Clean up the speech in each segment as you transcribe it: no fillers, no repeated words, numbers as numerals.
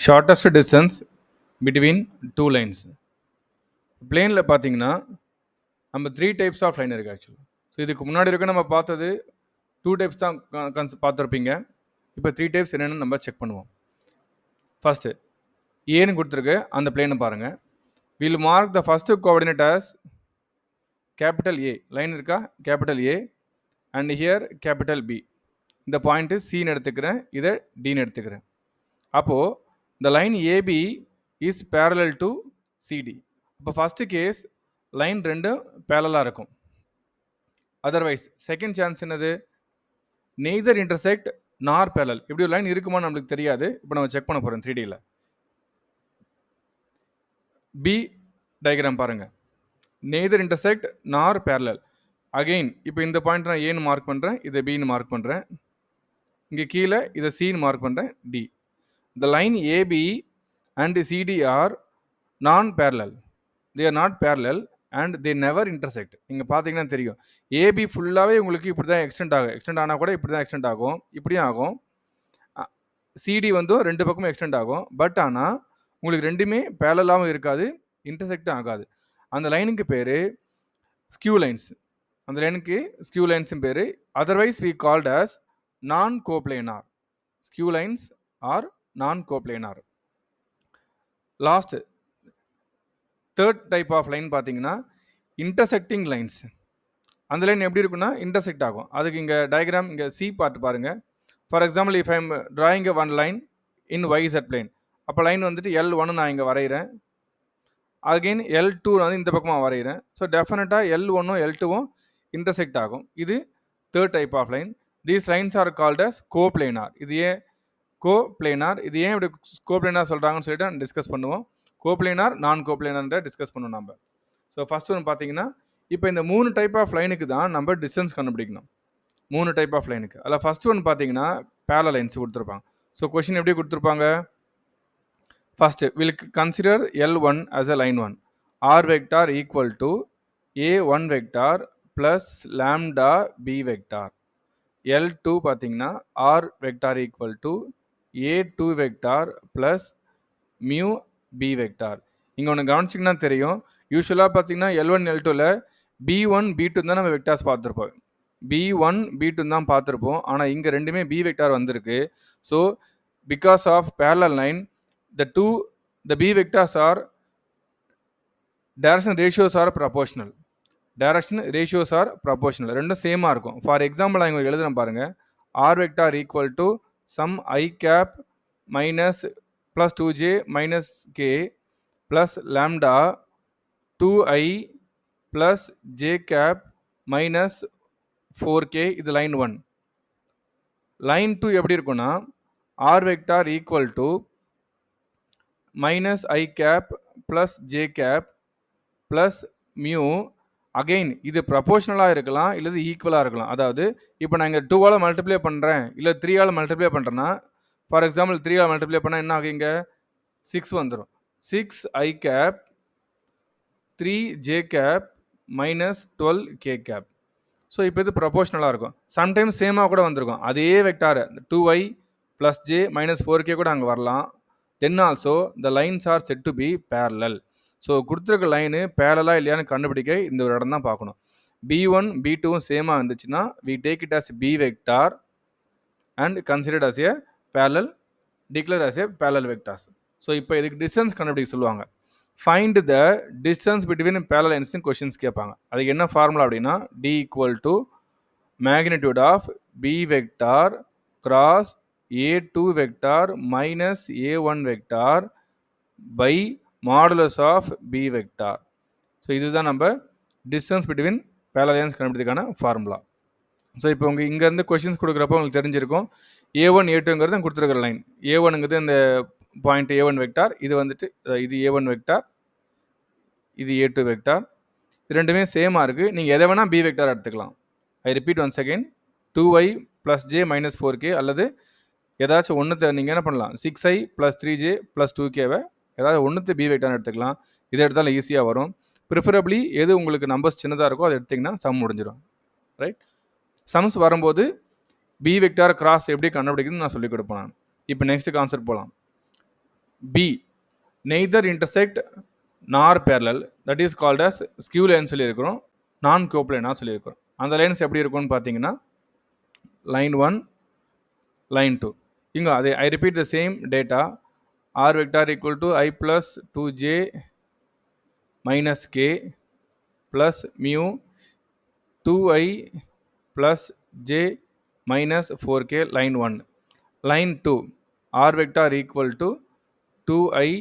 Shortest distance between two lines. பிளேனில் பார்த்தீங்கன்னா நம்ம 3 டைப்ஸ் ஆஃப் லைன் இருக்குது ஆக்சுவலாக. ஸோ இதுக்கு முன்னாடி இருக்க நம்ம பார்த்தது 2 டைப்ஸ் தான் பார்த்துருப்பீங்க. இப்போ 3 டைப்ஸ் என்னென்னு நம்ம செக் பண்ணுவோம். ஃபஸ்ட்டு ஏன்னு கொடுத்துருக்கு அந்த பிளேனை பாருங்கள். Will mark the first coordinate as capital A. Line இருக்கா, capital A and here capital B. இந்த பாயிண்ட்டு சின்னு எடுத்துக்கிறேன், இதை டின்னு எடுத்துக்கிறேன். அப்போது the line AB is parallel to CD. அப்போ ஃபஸ்ட்டு கேஸ் லைன் ரெண்டும் பேரலாக இருக்கும். அதர்வைஸ் செகண்ட் சான்ஸ் என்னது, நெய்தர் இன்டர்செக்ட் நார் பேரலல். இப்படி ஒரு லைன் இருக்குமா நம்மளுக்கு தெரியாது. இப்போ நம்ம செக் பண்ண போகிறோம் 3Dயில். பி டயக்ராம் பாருங்கள், நெய்தர் இன்டர்செக்ட் நார் பேரலல். அகெயின் இப்போ இந்த பாயிண்ட் நான் ஏன்னு மார்க் பண்ணுறேன், இதை பின்னு மார்க் பண்ணுறேன், இங்கே கீழே இதை சின்னு மார்க் பண்ணுறேன், D. The line AB and CD are non-parallel. They are not parallel and they never intersect. நீங்கள் பார்த்தீங்கன்னா தெரியும், ஏபி ஃபுல்லாகவே உங்களுக்கு இப்படி தான் எக்ஸ்டெண்ட் ஆகும். எக்ஸ்டெண்ட் ஆனால் கூட இப்படி தான் எக்ஸ்டெண்ட் ஆகும், இப்படியும் ஆகும். சிடி வந்து ரெண்டு பக்கமும் எக்ஸ்டெண்ட் ஆகும். பட் ஆனால் உங்களுக்கு ரெண்டுமே பேரலாகவும் இருக்காது, இன்டர்செக்டும் ஆகாது. அந்த லைனுக்கு பேர் ஸ்கியூ லைன்ஸ். அந்த லைனுக்கு ஸ்கியூ லைன்ஸும் பேர். Otherwise we called as non-coplanar. Skew lines are non-coplanar. Last third type of line பார்த்தீங்கன்னா இன்டர்செக்டிங் லைன்ஸ். அந்த லைன் எப்படி இருக்குன்னா இன்டர்செக்ட் ஆகும். அதுக்கு இங்கே டயக்ராம், இங்கே சி பார்ட் பாருங்கள். For example if I'm drawing a one line in YZ plane, அப்போ லைன் வந்துட்டு L1 நான் இங்கே வரைகிறேன். அகெயின் L2 நான் வந்து இந்த பக்கமாக வரைகிறேன். ஸோ டெஃபினட்டாக L1ம் L2ம் இன்டர்செக்ட் ஆகும். இது third type of line. These lines are called as coplanar. இது ஏன் கோப்ளேனார், இது ஏன் இப்படி கோப்ளேனார் சொல்கிறாங்கன்னு சொல்லிட்டு டிஸ்கஸ் பண்ணுவோம். கோப்ளேனார் நான் கோப்ளேனார்ன்ற டிஸ்கஸ் பண்ணுவோம் நம்ம. ஸோ ஃபஸ்ட் ஒன்று பார்த்தீங்கன்னா, இப்போ இந்த 3 டைப் ஆஃப் லைனுக்கு தான் நம்ம டிஸ்டன்ஸ் கண்டுபிடிக்கணும். 3 டைப் ஆஃப் லைனுக்கு. அதில் ஃபஸ்ட் ஒன்று பார்த்தீங்கன்னா பேரலல் லைன்ஸ் கொடுத்துருப்பாங்க. ஸோ கொஷின் எப்படி கொடுத்துருப்பாங்க, first will consider L1 as a line 1. R vector equal to A1 vector plus lambda B vector. L2 பார்த்தீங்கன்னா R vector equal to A2 vector plus mu B vector. இங்கே ஒன்று கவனிச்சிங்கன்னா தெரியும், யூஸ்வலாக பார்த்தீங்கன்னா L1 L2ல B1 B2 தான் நம்ம vectors பார்த்துருப்போம். B1 B2 தான் பார்த்துருப்போம். ஆனால் இங்கே ரெண்டுமே B வெக்டார் வந்திருக்கு. So because of parallel line, the B vectors are direction ratios are proportional. Direction ratios are proportional. ரெண்டும் சேமாக இருக்கும். ஃபார் எக்ஸாம்பிள் நான் இங்கே எழுதுறேன் பாருங்கள். R vector equal to some I cap minus plus 2j minus k plus lambda 2i plus j cap minus 4k. இது line 1. Line 2 எப்படி இருக்குன்னா R vector equal to minus I cap plus j cap plus mu. Again இது ப்ரப்போர்ஷனலாக இருக்கலாம், இல்லை ஈக்குவலாக இருக்கலாம். அதாவது இப்போ நான் இங்கே 2ஆல் மல்டிப்ளை பண்ணுறேன், இல்லை 3ஆல் மல்டிப்ளை பண்ணுறேன்னா, ஃபார் எக்ஸாம்பிள் 3ஆல் மல்டிப்ளை பண்ணால் என்ன ஆகும், இங்கே 6 வந்துடும். 6i cap 3j cap minus 12k cap. So இப்போ இது ப்ரப்போர்ஷனலாக இருக்கும். சம்டைம்ஸ் சேமாக கூட வந்திருக்கும். அதே vector 2i plus j minus 4k கூட அங்கே வரலாம். Then also the lines are said to be parallel. So கொடுத்துருக்க லைனு பேரலாக இல்லையான்னு கண்டுபிடிக்க இந்த ஒரு இடம் தான் பார்க்கணும். B1 B2வும் சேமாக இருந்துச்சுன்னா we take it as B vector and considered as a parallel, declared as a parallel vectors. So இப்போ இதுக்கு டிஸ்டன்ஸ் கண்டுபிடிக்க சொல்லுவாங்க. Find the distance between parallel லைன்ஸ்னு கொஷின்ஸ் கேட்பாங்க. அதுக்கு என்ன ஃபார்முலா அப்படின்னா D equal to magnitude of B vector cross A2 vector minus A1 vector by modulus of B vector. So இதுதான் நம்ம டிஸ்டன்ஸ் பிட்வீன் பேரலல் லைன்ஸ் கண்டுபிடிக்கிறதுக்கான ஃபார்முலா. ஸோ இப்போ உங்கள் இங்கேருந்து கொஷின்ஸ் கொடுக்குறப்போ உங்களுக்கு தெரிஞ்சிருக்கும், A1 A2ங்கிறது கொடுத்துருக்குற லைன். A1ங்கிறது இந்த பாயிண்ட் A1 வெக்டார், இது வந்துட்டு இது A1 வெக்டார், இது A2 வெக்டார். இது ரெண்டுமே சேமாக இருக்குது. நீங்கள் எதை வேணால் B வெக்டார் எடுத்துக்கலாம். I repeat once again, 2i plus j minus 4k அல்லது ஏதாச்சும் ஒன்று நீங்கள் என்ன பண்ணலாம், 6i ப்ளஸ் 3j ப்ளஸ் 2kவை ஏதாவது ஒன்றுத்து B வெக்டார்னு எடுத்துக்கலாம். இதை எடுத்தாலும் ஈஸியாக வரும். ப்ரிஃபரபிளி எது உங்களுக்கு நம்பர்ஸ் சின்னதாக இருக்கோ அதை எடுத்திங்கன்னா சம் முடிஞ்சிடும். ரைட், சம்ஸ் வரும்போது B வெக்டார் கிராஸ் எப்படி கண்டுபிடிக்குதுன்னு நான் சொல்லிக் கொடுப்பேன். இப்போ நெக்ஸ்ட் கான்செப்ட் போகலாம். B, neither intersect nor parallel, that is called as skew line சொல்லியிருக்கிறோம், நான் கோப்லேனாக சொல்லியிருக்கிறோம். அந்த லைன்ஸ் எப்படி இருக்கும்னு பார்த்தீங்கன்னா line 1, line 2. இங்கே அதே I repeat the same data, r vector equal to I plus 2j minus k plus mu 2i plus j minus 4k, line 1. Line 2, r vector equal to 2i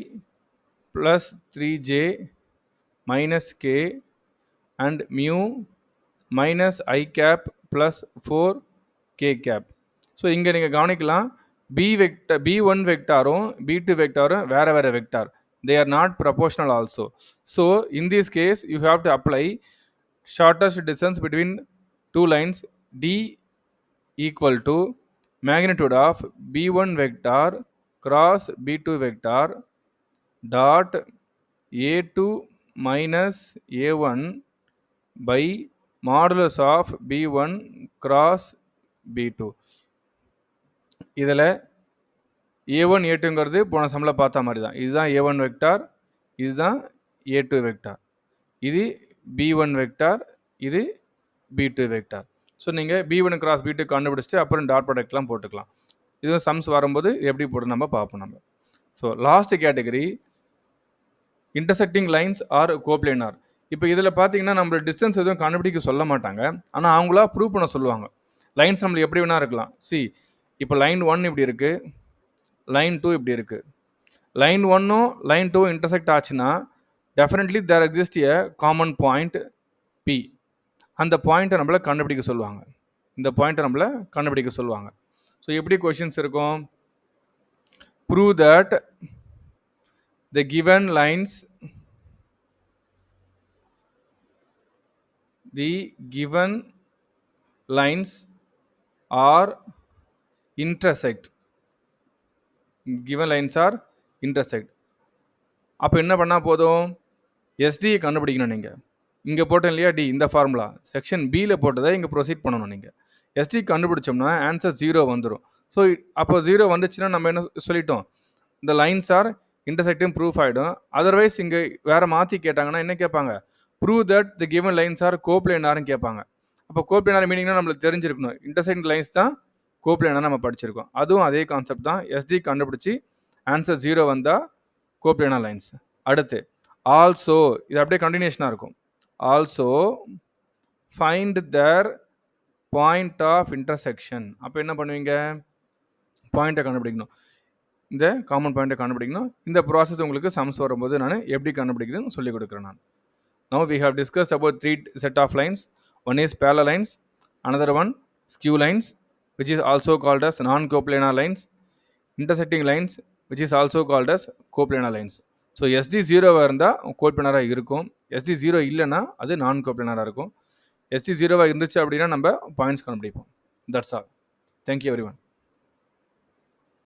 plus 3j minus k and mu minus I cap plus 4k cap. So இங்கே நீங்கள் கவனிக்கலாம் B1 வெக்டாரும் B2 வெக்டாரும் வேறு வேறு vector. They are not proportional also. So in this case you have to apply shortest distance between two lines D equal to magnitude of B1 vector cross B2 vector dot A2 minus A1 by modulus of B1 cross B2. இதில் A1 A2ங்கிறது போன சம்மில் பார்த்த மாதிரி தான். இதுதான் A1 vector, இதுதான் A2 vector, இது B1 vector, இது B2 வெக்டார். ஸோ நீங்கள் B1 கிராஸ் B2 கண்டுபிடிச்சிட்டு அப்புறம் டாட் ப்ராடக்ட்லாம் போட்டுக்கலாம். இதுவும் சம்ஸ் வரும்போது எப்படி போட்டு நம்ம பார்ப்போம் நம்ம. So last category intersecting lines R coplanar. இப்போ இதில் பார்த்தீங்கன்னா நம்மளோட டிஸ்டன்ஸ் எதுவும் கண்டுபிடிக்க சொல்ல மாட்டாங்க, ஆனால் அவங்களா ப்ரூவ் பண்ண சொல்லுவாங்க. லைன்ஸ் நம்மளுக்கு எப்படி வேணா இருக்கலாம். இப்போ லைன் 1 இப்படி இருக்குது, லைன் 2 இப்படி இருக்குது. லைன் 1ம் லைன் 2 இன்டர்செக்ட் ஆச்சுன்னா definitely there exist a common point P. அந்த பாயிண்ட்டை நம்மளை கண்டுபிடிக்க சொல்லுவாங்க. இந்த பாயிண்ட்டை நம்மளை கண்டுபிடிக்க சொல்லுவாங்க. ஸோ எப்படி கொஷின்ஸ் இருக்கும்? Prove that the given lines are intersect. Given lines are intersect. அப்போ என்ன பண்ணால் போதும்? எஸ்டியை கண்டுபிடிக்கணும். நீங்கள் இங்கே போட்டோம் இல்லையா டி, இந்த ஃபார்முலா செக்ஷன் பியில் போட்டதை இங்கே ப்ரொசீட் பண்ணணும். நீங்கள் எஸ்டி கண்டுபிடிச்சோம்னா ஆன்சர் 0 வந்துடும். ஸோ அப்போ 0 வந்துச்சுன்னா நம்ம என்ன சொல்லிட்டோம்? இந்த லைன்ஸ் ஆர் இன்டர்செக்டும் ப்ரூஃப் ஆகிடும். அதர்வைஸ் இங்கே வேறு மாற்றி கேட்டாங்கன்னா என்ன கேட்பாங்க? Prove that the given lines are கோப்ளேனார்னு கேட்பாங்க. அப்போ கோப்ளேனார் மீனிங்னா நம்மளுக்கு தெரிஞ்சிருக்கணும். இன்டர்செக்ட் லைன்ஸ் தான் கோப்ளேனார் நம்ம படிச்சிருக்கோம். அதுவும் அதே கான்செப்ட் தான். எஸ்டி கண்டுபிடிச்சி ஆன்சர் 0 வந்தால் கோப்ளேனார் லைன்ஸ். அடுத்து ஆல்சோ, இது அப்படியே கண்டினியூஷனாக இருக்கும். Also find their point of intersection. அப்போ என்ன பண்ணுவீங்க? பாயிண்ட்டை கண்டுபிடிக்கணும். இந்த காமன் பாயிண்ட்டை கண்டுபிடிக்கணும். இந்த ப்ராசஸ் உங்களுக்கு சம்ஸ் வரும்போது நான் எப்படி கண்டுபிடிக்குதுன்னு சொல்லிக் கொடுக்குறேன் நான். Now we have discussed about 3 set of lines. One is parallel lines, another one skew lines, which is also called as non-coplanar lines, intersecting lines, which is also called as coplanar lines. So SD 0 இருந்தால் கோப்ளேனாராக இருக்கும், ST 0 இல்லைன்னா அது நான் கோப்ளேனாராக இருக்கும். ST 0 இருந்துச்சு அப்படின்னா நம்ம points கண்டுபிடிப்போம். That's all. Thank you everyone.